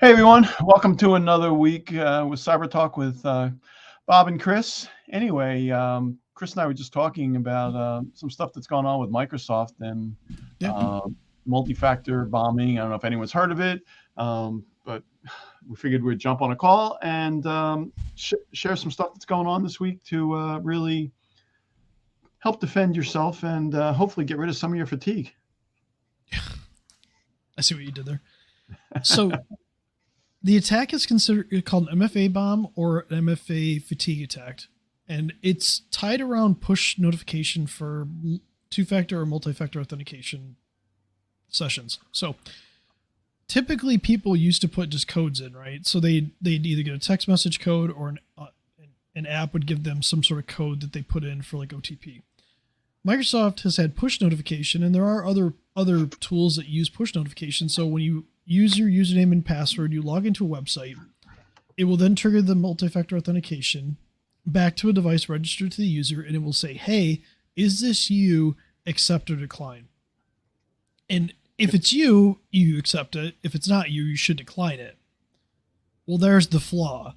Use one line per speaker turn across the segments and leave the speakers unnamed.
Hey everyone, welcome to another week with CyberTalk with Bob and Chris. Anyway, Chris and I were just talking about some stuff that's going on with Microsoft and
Yeah.
multi-factor bombing. I don't know if anyone's heard of it, but we figured we'd jump on a call and share some stuff that's going on this week to really help defend yourself and hopefully get rid of some of your fatigue.
I see what you did there. So the attack is called an MFA bomb or an MFA fatigue attack, and it's tied around push notification for two-factor or multi-factor authentication sessions. So typically people used to put just codes in, right? So they'd either get a text message code or an app would give them some sort of code that they put in for like OTP. Microsoft has had push notification, and there are other tools that use push notification. So when you use your username and password, you log into a website, it will then trigger the multi-factor authentication back to a device registered to the user, and it will say, hey, is this you? Accept or decline. And if it's you, you accept it. If it's not you, you should decline it. Well, there's the flaw.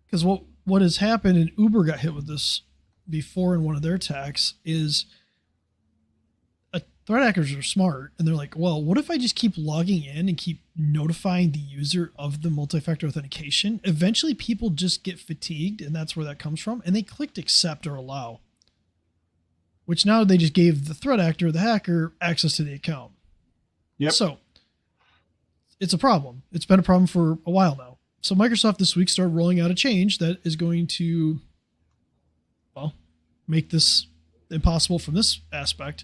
Because what has happened, and Uber got hit with this before in one of their attacks, is threat actors are smart, and they're like, well, what if I just keep logging in and keep notifying the user of the multi-factor authentication? Eventually people just get fatigued, and that's where that comes from, and they clicked accept or allow, which now they just gave the threat actor, the hacker, access to the account.
Yep.
So it's a problem. It's been a problem for a while now. So Microsoft this week started rolling out a change that is going to, well, make this impossible from this aspect,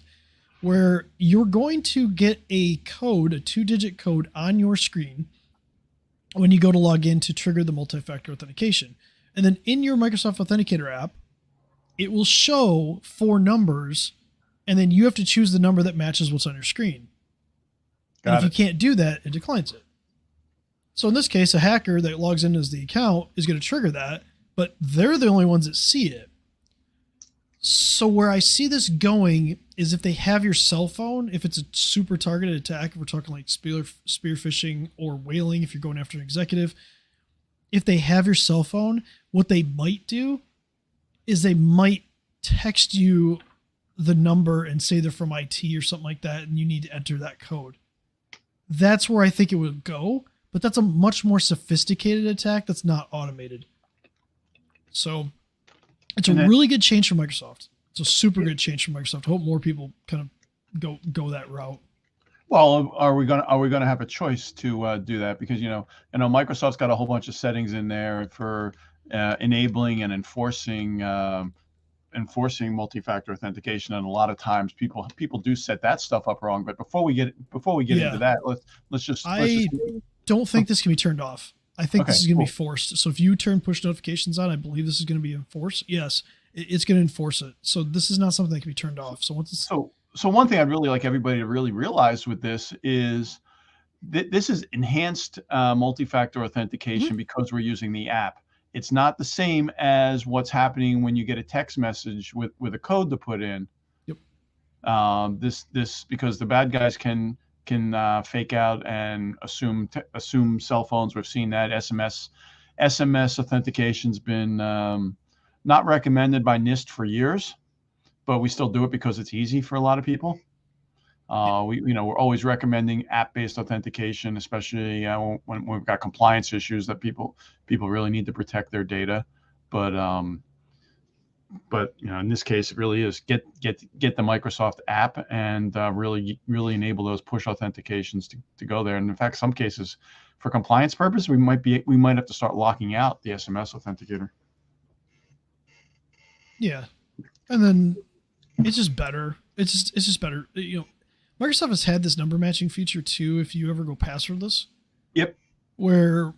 where you're going to get a code, a 2-digit code on your screen when you go to log in to trigger the multi-factor authentication. And then in your Microsoft Authenticator app, it will show 4 numbers, and then you have to choose the number that matches what's on your screen. And if you can't do that, it declines it. So in this case, a hacker that logs in as the account is going to trigger that, but they're the only ones that see it. So where I see this going is if they have your cell phone, if it's a super targeted attack, if we're talking like spear phishing or whaling, if you're going after an executive, if they have your cell phone, what they might do is they might text you the number and say they're from IT or something like that, and you need to enter that code. That's where I think it would go, but that's a much more sophisticated attack that's not automated. So it's a really good change for Microsoft. It's a super good change for Microsoft. I hope more people kind of go that route.
Well, are we gonna have a choice to do that? Because Microsoft's got a whole bunch of settings in there for enabling and enforcing multi-factor authentication, and a lot of times people do set that stuff up wrong. But before we get into that, let's just
don't think this can be turned off. I think this is going to be forced. So if you turn push notifications on, I believe this is going to be enforced. Yes, it's going to enforce it. So this is not something that can be turned off. So once it's
so one thing I'd really like everybody to really realize with this is this is enhanced multi-factor authentication because we're using the app. It's not the same as what's happening when you get a text message with a code to put in.
Yep.
This because the bad guys can fake out and assume cell phones. We've seen that SMS authentication's been not recommended by NIST for years, but we still do it because it's easy for a lot of people. We're always recommending app-based authentication, especially when we've got compliance issues that people really need to protect their data. But in this case, it really is get the Microsoft app and really enable those push authentications to go there. And in fact, some cases, for compliance purposes, we might have to start locking out the SMS authenticator.
Yeah, and then it's just better. It's just better. Microsoft has had this number matching feature too. If you ever go passwordless.
Yep.
Where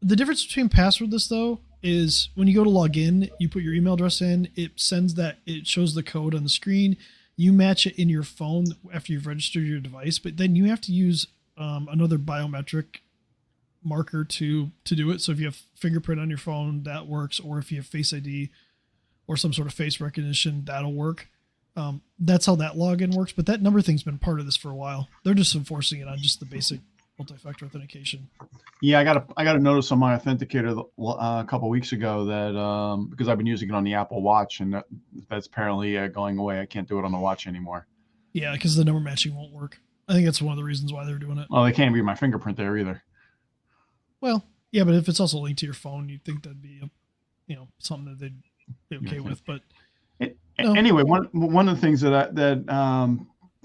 the difference between passwordless though is when you go to log in, you put your email address in, it shows the code on the screen. You match it in your phone after you've registered your device, but then you have to use another biometric marker to do it. So if you have fingerprint on your phone, that works. Or if you have Face ID or some sort of face recognition, that'll work. That's how that login works. But that number thing's been part of this for a while. They're just enforcing it on just the basic multi-factor authentication.
Yeah, I got a notice on my authenticator a couple of weeks ago that because I've been using it on the Apple Watch, and that's apparently going away. I can't do it on the watch anymore.
Yeah, because the number matching won't work. I think that's one of the reasons why they're doing it.
Well, they can't read my fingerprint there either.
Well, yeah, but if it's also linked to your phone, you'd think that'd be something that they'd be okay with. But
anyway, one of the things that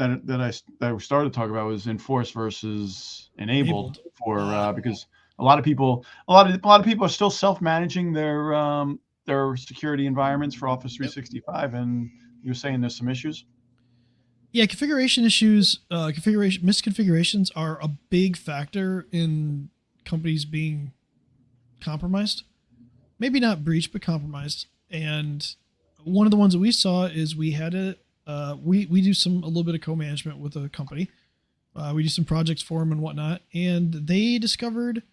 I started to talk about was enforced versus enabled. Because a lot of people are still self-managing their security environments for Office 365, and you're saying there's some issues.
Yeah, configuration issues, misconfigurations are a big factor in companies being compromised. Maybe not breached, but compromised. And one of the ones that we saw is we had we do a little bit of co-management with a company. We do some projects for them and whatnot, and we discovered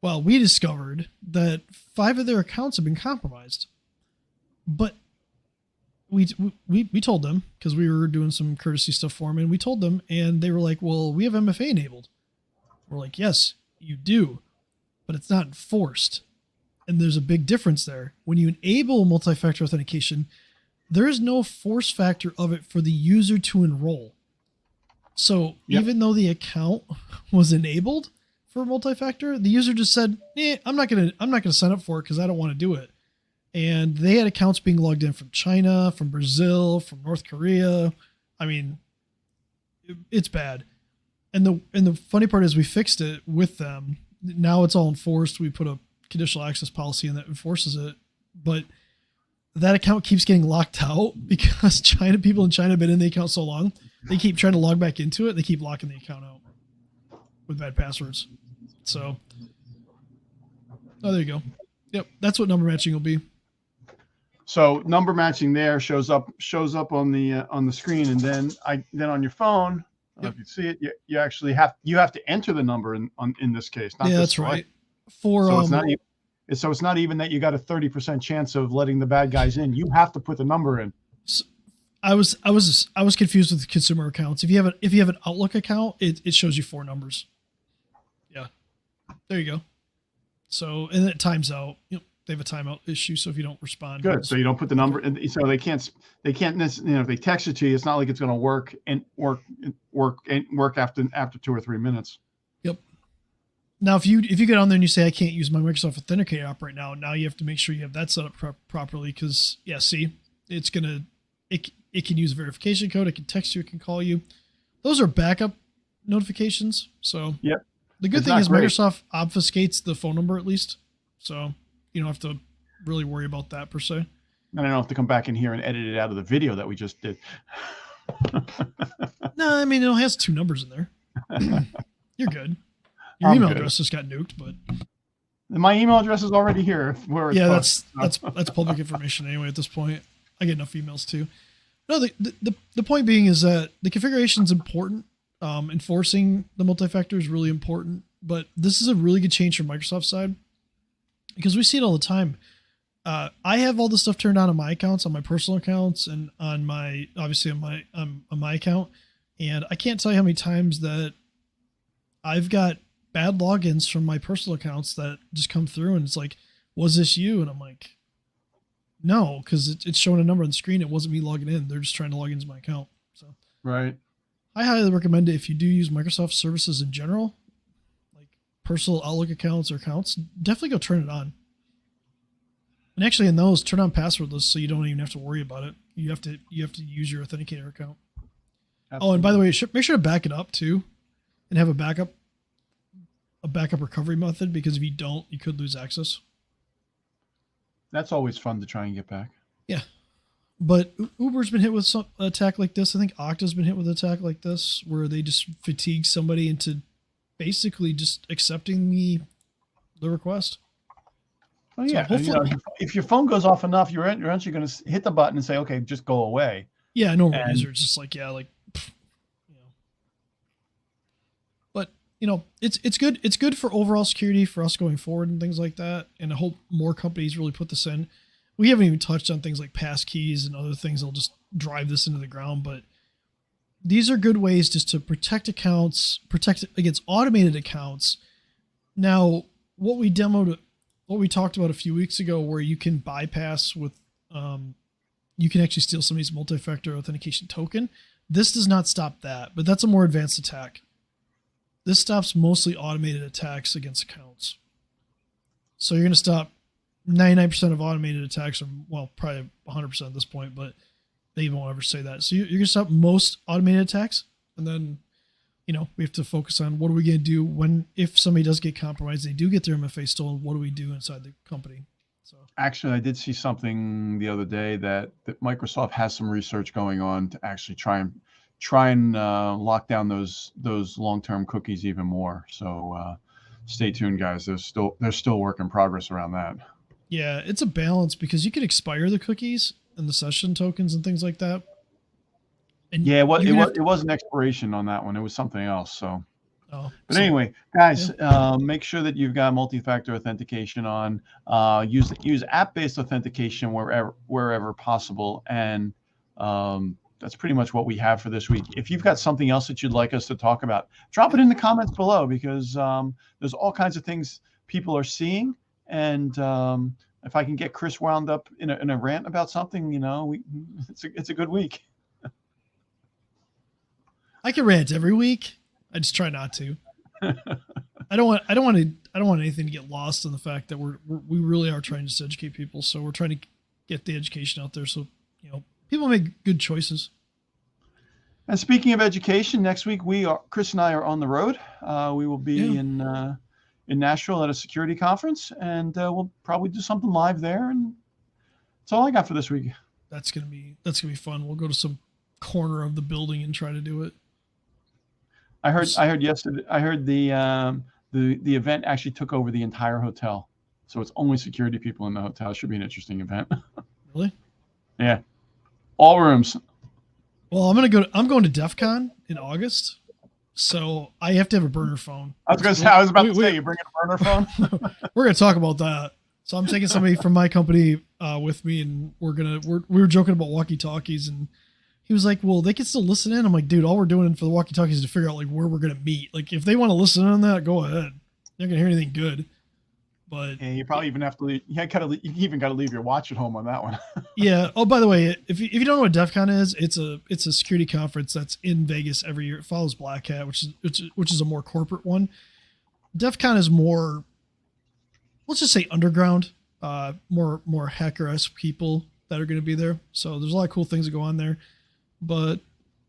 that 5 of their accounts have been compromised. But we told them, because we were doing some courtesy stuff for them, and we told them, and they were like, well, we have MFA enabled. We're like, yes, you do, but it's not enforced. And there's a big difference there. When you enable multi-factor authentication, there is no force factor of it for the user to enroll. So even though the account was enabled for multi-factor, the user just said, I'm not gonna sign up for it because I don't want to do it. And they had accounts being logged in from China, from Brazil, from North Korea. I mean, it's bad. And the funny part is we fixed it with them. Now it's all enforced. We put a conditional access policy in that enforces it. But that account keeps getting locked out because people in China have been in the account so long. They keep trying to log back into it. They keep locking the account out with bad passwords. So, there you go. Yep, that's what number matching will be.
So number matching there shows up on the screen, and then on your phone, if you see it, you actually have to enter the number in this case. Not
that's right.
So it's not even that you got a 30% chance of letting the bad guys in. You have to put the number in.
So I was confused with consumer accounts. If you have an Outlook account, it shows you 4 numbers. Yeah, there you go. So and it times out. They have a timeout issue, so if you don't respond,
good. So you don't put the number, and so they can't. If they text it to you, it's not like it's going to work after 2 or 3 minutes.
Yep. Now, if you get on there and you say I can't use my Microsoft Authenticator app right now, you have to make sure you have that set up properly because it's gonna it can use a verification code, it can text you, it can call you. Those are backup notifications. So the good thing is Microsoft obfuscates the phone number at least, so you don't have to really worry about that per se.
I don't have to come back in here and edit it out of the video that we just did.
No, I mean, it only has 2 numbers in there. You're good. Your email address just got nuked, but
my email address is already here.
That's public information anyway at this point. I get enough emails too. No, the point being is that the configuration is important. Enforcing the multi-factor is really important, but this is a really good change from Microsoft's side. Because we see it all the time. I have all this stuff turned on my accounts, on my personal accounts, and on my account. And I can't tell you how many times that I've got bad logins from my personal accounts that just come through, and it's like, "Was this you?" And I'm like, "No," because it's showing a number on the screen. It wasn't me logging in. They're just trying to log into my account. So
right.
I highly recommend it if you do use Microsoft services in general. Personal Outlook accounts or accounts, definitely go turn it on. And actually in those, turn on passwordless so you don't even have to worry about it. You have to use your Authenticator account. Absolutely. Oh, and by the way, make sure to back it up too and have a backup recovery method, because if you don't, you could lose access.
That's always fun to try and get back.
Yeah. But Uber's been hit with some attack like this. I think Okta's been hit with an attack like this where they just fatigue somebody into basically just accepting the request.
Oh yeah, so if your phone goes off enough, you're actually going to hit the button and say, "Okay, just go away."
Yeah, normal user, it's just like But it's good. It's good for overall security for us going forward and things like that. And I hope more companies really put this in. We haven't even touched on things like passkeys and other things that'll just drive this into the ground, but these are good ways just to protect accounts, protect against automated accounts. Now, what we talked about a few weeks ago, where you can bypass with, you can actually steal somebody's multi-factor authentication token. This does not stop that, but that's a more advanced attack. This stops mostly automated attacks against accounts. So you're going to stop 99% of automated attacks, or well, probably 100% at this point, but they even won't ever say that. So you're going to stop most automated attacks, and then, we have to focus on what are we going to do if somebody does get compromised, they do get their MFA stolen, what do we do inside the company? So
actually, I did see something the other day that Microsoft has some research going on to actually try and lock down those long-term cookies even more. So stay tuned, guys. There's still work in progress around that.
Yeah, it's a balance because you could expire the cookies and the session tokens and things like that. And
yeah, it was an expiration on that one. It was something else. So, anyway, guys, make sure that you've got multi-factor authentication on. Use app-based authentication wherever possible, and that's pretty much what we have for this week. If you've got something else that you'd like us to talk about, drop it in the comments below, because there's all kinds of things people are seeing, and if I can get Chris wound up in a rant about something, it's a good week.
I can rant every week. I just try not to. I don't want anything to get lost in the fact that we really are trying to educate people. So we're trying to get the education out there, so people make good choices.
And speaking of education, next week Chris and I are on the road. We will be in Nashville at a security conference, and we'll probably do something live there. And that's all I got for this week.
That's gonna be fun. We'll go to some corner of the building and try to do it.
I heard yesterday. I heard the event actually took over the entire hotel, so it's only security people in the hotel. It should be an interesting event.
Really?
Yeah, all rooms.
Well, I'm going to DEF CON in August, so I have to have a burner phone.
I was about to say, you bring a burner phone.
We're gonna talk about that. So I'm taking somebody from my company with me, and we were joking about walkie-talkies, and he was like, well, they can still listen in. I'm like, dude, all we're doing for the walkie-talkies is to figure out like where we're going to meet. Like, if they want to listen in on that, go ahead. You're not going to hear anything good. But
yeah, you probably even have to leave. You even got to leave your watch at home on that one.
Yeah. Oh, by the way, if you don't know what DEF CON is, it's a security conference that's in Vegas every year. It follows Black Hat, which is a more corporate one. DEF CON is more, let's just say, underground, more hacker-esque people that are going to be there. So there's a lot of cool things that go on there. But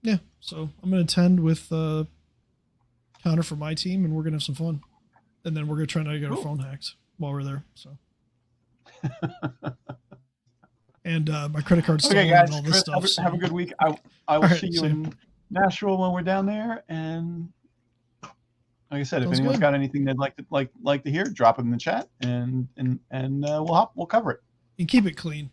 yeah, so I'm going to attend with Connor from my team, and we're going to have some fun. And then we're going to try not to get our phone hacked while we're there. So, and my credit card's stolen,
okay, guys,
and all this
Chris,
stuff.
have a good week. I will see you
same.
in Nashville when we're down there. And like I said, if
Sounds
anyone's
good.
got anything they'd like to hear, drop it in the chat, and we'll cover it.
And keep it clean.